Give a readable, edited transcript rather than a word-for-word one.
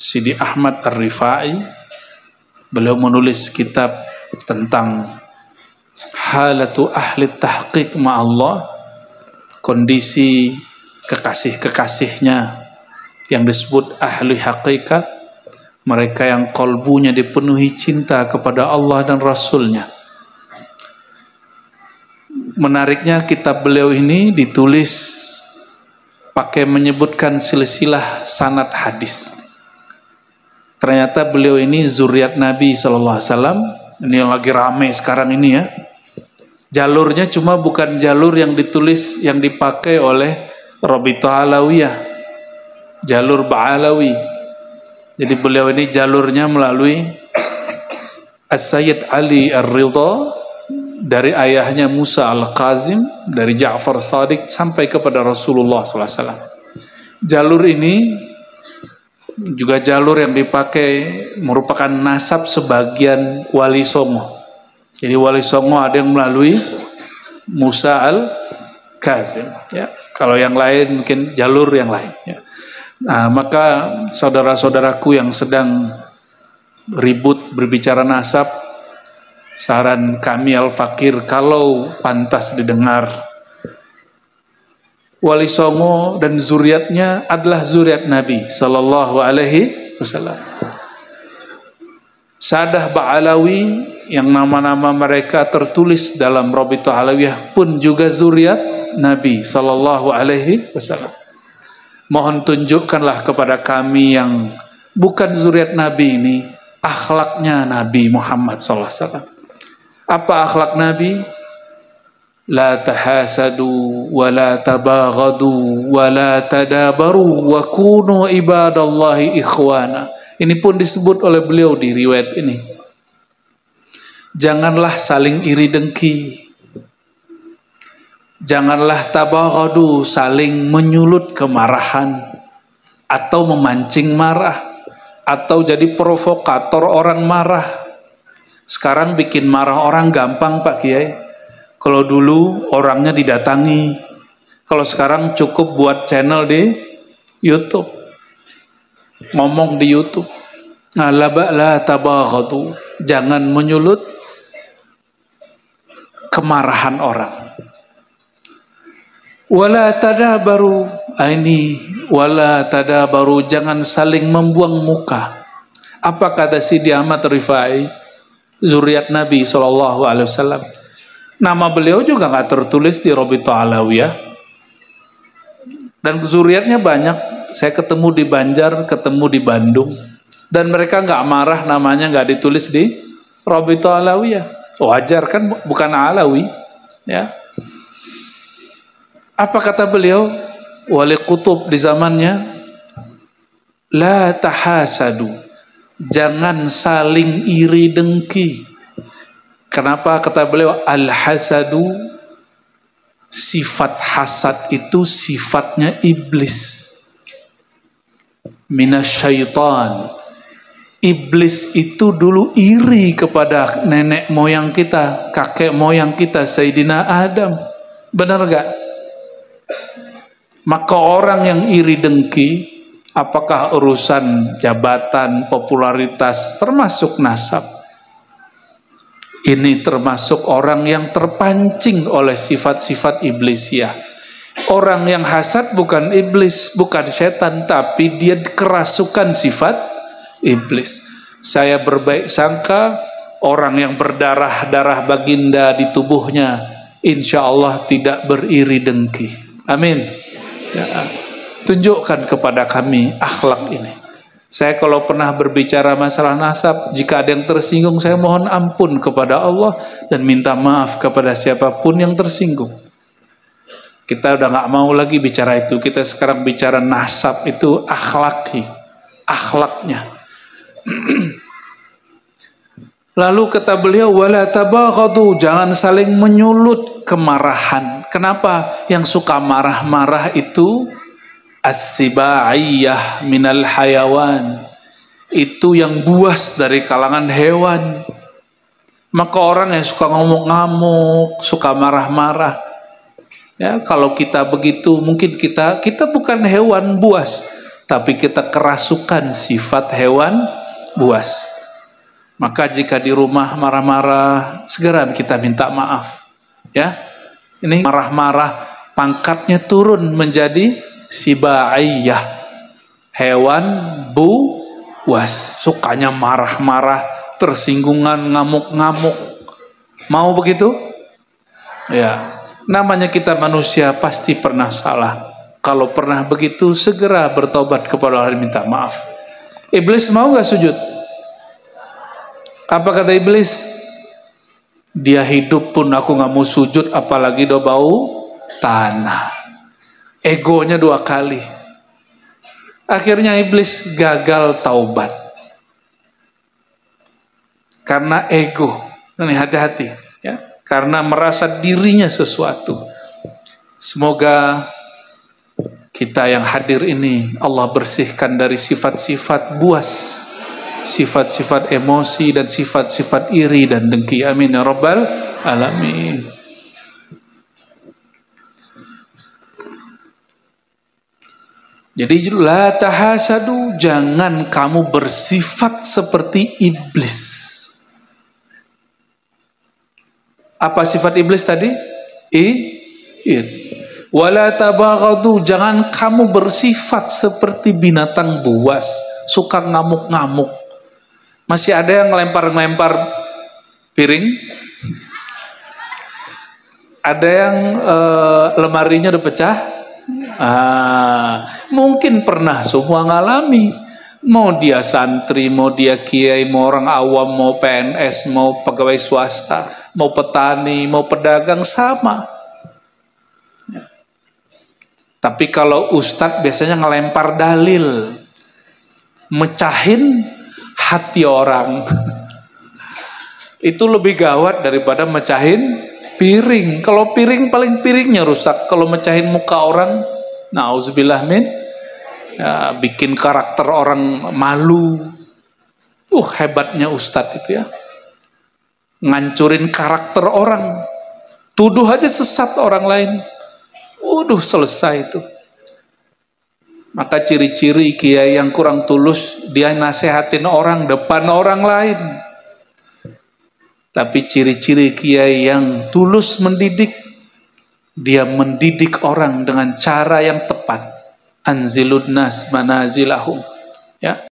Sidi Ahmad Ar-Rifai. Beliau menulis kitab tentang halatu ahli tahqiq ma'allah, kondisi kekasih-kekasihnya yang disebut ahli hakikat, mereka yang kolbunya dipenuhi cinta kepada Allah dan Rasulnya. Menariknya kitab beliau ini ditulis pakai menyebutkan silsilah sanad hadis. Ternyata beliau ini zuriat Nabi SAW. Ini yang lagi rame sekarang ini ya. Jalurnya cuma bukan jalur yang ditulis, yang dipakai oleh Rabithah Alawiyah, jalur Ba'alawi. Jadi beliau ini jalurnya melalui As-Sayyid Ali Ar-Ridha, dari ayahnya Musa Al-Qazim, dari Ja'far Shadiq sampai kepada Rasulullah SAW. Jalur ini juga jalur yang dipakai, merupakan nasab sebagian Wali Songo. Jadi Wali Songo ada yang melalui Musa Al-Qazim ya. Kalau yang lain mungkin jalur yang lain ya. Nah, maka saudara-saudaraku yang sedang ribut berbicara nasab, saran kami Al-Fakir, kalau pantas didengar, Wali Songo dan zuriatnya adalah zuriat Nabi Sallallahu Alaihi Wasallam. Sadah Ba'alawi yang nama-nama mereka tertulis dalam Rabithah Alawiyah pun juga zuriat Nabi Sallallahu Alaihi Wasallam. Mohon tunjukkanlah kepada kami yang bukan zuriat Nabi ini akhlaknya Nabi Muhammad Sallallahu Alaihi Wasallam. Apa akhlak Nabi? La tahasadu wa la tabaghadu wa la tadabaru wa kunu ibadallahi ikhwana. Ini pun disebut oleh beliau di riwayat ini. Janganlah saling iri dengki. Janganlah tabaghadu, saling menyulut kemarahan atau memancing marah atau jadi provokator orang marah. Sekarang bikin marah orang gampang Pak Kiai. Kalau dulu orangnya didatangi, kalau sekarang cukup buat channel di YouTube, ngomong di YouTube. Nah, la tabaghadu, jangan menyulut kemarahan orang. Wala tadabaru, ini wala tadabaru, jangan saling membuang muka. Apa kata Sidi Ahmad Rifai, zuriat Nabi SAW? Nama beliau juga nggak tertulis di Rabithah Alawiyah. Dan zuriatnya banyak. Saya ketemu di Banjar, ketemu di Bandung. Dan mereka nggak marah namanya nggak ditulis di Rabithah Alawiyah. Wajar kan, bukan Alawi. Ya. Apa kata beliau? Wali Qutub di zamannya, la tahasadu, jangan saling iri dengki. Kenapa kata beliau? Al-hasadu, sifat hasad itu sifatnya iblis. Minasyaitan. Iblis itu dulu iri kepada nenek moyang kita, kakek moyang kita, Sayyidina Adam. Benar gak? Maka orang yang iri dengki, apakah urusan jabatan, popularitas, termasuk nasab, ini termasuk orang yang terpancing oleh sifat-sifat iblisiah. Orang yang hasad bukan iblis, bukan setan, tapi dia kerasukan sifat iblis. Saya berbaik sangka orang yang berdarah-darah baginda di tubuhnya, insya Allah tidak beriri dengki. Amin. Ya, tunjukkan kepada kami akhlak ini. Saya kalau pernah berbicara masalah nasab, jika ada yang tersinggung, saya mohon ampun kepada Allah dan minta maaf kepada siapapun yang tersinggung. Kita udah gak mau lagi bicara itu. Kita sekarang bicara nasab, itu akhlaknya. Lalu kata beliau, wala tabaghadu, jangan saling menyulut kemarahan. Kenapa? Yang suka marah-marah itu as-sibaiyah minal hayawan, itu yang buas dari kalangan hewan. Maka orang yang suka ngamuk-ngamuk, suka marah-marah, ya, kalau kita begitu, mungkin kita bukan hewan buas, tapi kita kerasukan sifat hewan buas. Maka jika di rumah marah-marah, segera kita minta maaf. Ya, ini marah-marah pangkatnya turun menjadi sibaiyah, hewan buas, sukanya marah-marah, tersinggungan, ngamuk-ngamuk. Mau begitu? Ya, namanya kita manusia pasti pernah salah. Kalau pernah begitu, segera bertobat kepada Allah dan minta maaf. Iblis mau gak sujud? Apa kata iblis? Dia hidup pun aku gak mau sujud, apalagi do bau tanah. Egonya 2 kali. Akhirnya iblis gagal taubat. Karena ego. Ini hati-hati, ya. Karena merasa dirinya sesuatu. Semoga kita yang hadir ini Allah bersihkan dari sifat-sifat buas, sifat-sifat emosi dan sifat-sifat iri dan dengki. Amin ya rabbal alamin. Jadi la tahasadu, jangan kamu bersifat seperti iblis. Apa sifat iblis tadi? Wala tabaghadu, jangan kamu bersifat seperti binatang buas, suka ngamuk-ngamuk. Masih ada yang ngelempar-ngelempar piring? Ada yang lemarinya udah pecah? Mungkin pernah semua ngalami. Mau dia santri, mau dia kiai, mau orang awam, mau PNS, mau pegawai swasta, mau petani, mau pedagang, sama. Tapi kalau ustadz biasanya ngelempar dalil, mecahin hati orang. Itu lebih gawat daripada mecahin piring. Kalau piring paling piringnya rusak. Kalau mecahin muka orang, na'udzubillah min, ya, bikin karakter orang malu. Hebatnya ustadz itu ya. Ngancurin karakter orang. Tuduh aja sesat orang lain. Selesai itu. Maka ciri-ciri kiai yang kurang tulus, dia nasehatin orang depan orang lain. Tapi ciri-ciri kiai yang tulus mendidik, dia mendidik orang dengan cara yang tepat. Anzilun nas manazilahum. Ya.